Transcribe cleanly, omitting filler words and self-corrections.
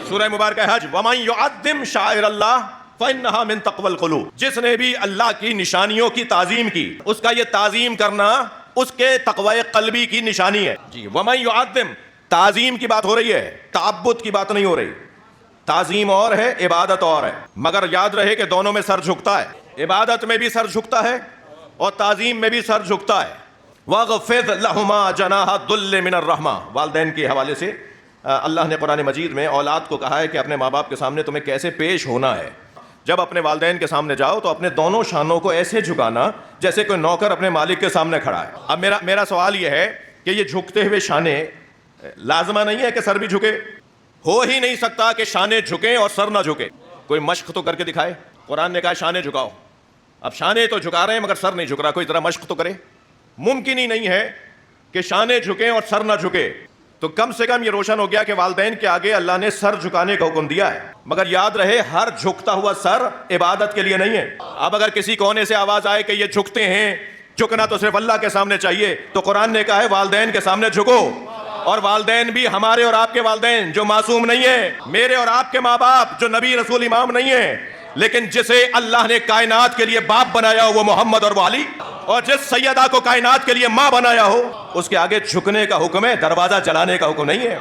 सूरह मुबारक हज, वमन युअद्दिम शाइरल्लाह फइन्नहा मिन तक़वल क़ुलूब। जिसने भी अल्लाह की निशानियों की ताजीम की, उसका ये ताजीम करना उसके तक़वा क़ल्बी की निशानी है जी। वमन युअद्दिम, ताजीम की बात हो रही है, तअब्बुद की बात नहीं हो रही। ताजीम और है, इबादत और है, मगर याद रहे कि दोनों में सर झुकता है। इबादत में भी सर झुकता है और ताजीम में भी सर झुकता है। वग़फ़िज़ लहुमा जनाह दुल्ल मिनर रहमा। वालिदैन के हवाले से अल्लाह ने कुरान मजीद में औलाद को कहा है कि अपने माँ बाप के सामने तुम्हें कैसे पेश होना है। जब अपने वालिदैन के सामने जाओ तो अपने दोनों शानों को ऐसे झुकाना जैसे कोई नौकर अपने मालिक के सामने खड़ा है। अब मेरा सवाल यह है कि ये झुकते हुए शाने लाजमा नहीं है कि सर भी झुके? हो ही नहीं सकता कि शाने झुके और सर ना झुके। कोई मश्क तो करके दिखाए। कुरान ने कहा शाने झुकाओ, अब शाने तो झुका रहे हैं मगर सर नहीं झुक रहा। कोई जरा मश्क तो करे। मुमकिन ही नहीं है कि शाने झुके और सर ना झुके। तो कम से कम ये रोशन हो गया कि वालिदैन के आगे अल्लाह ने सर झुकाने का हुक्म दिया है। मगर याद रहे, हर झुकता हुआ सर इबादत के लिए नहीं है। अब अगर किसी कोने से आवाज आए कि ये झुकते हैं, झुकना तो सिर्फ अल्लाह के सामने चाहिए, तो कुरान ने कहा है वालिदैन के सामने झुको। और वालिदैन भी हमारे और आपके वालिदैन जो मासूम नहीं है, मेरे और आपके माँ बाप जो नबी रसूल इमाम नहीं है, लेकिन जिसे अल्लाह ने कायनात के लिए बाप बनाया हो वो मोहम्मद और वाली, और जिस सैयदा को कायनात के लिए माँ बनाया हो उसके आगे झुकने का हुक्म है, दरवाजा जलाने का हुक्म नहीं है।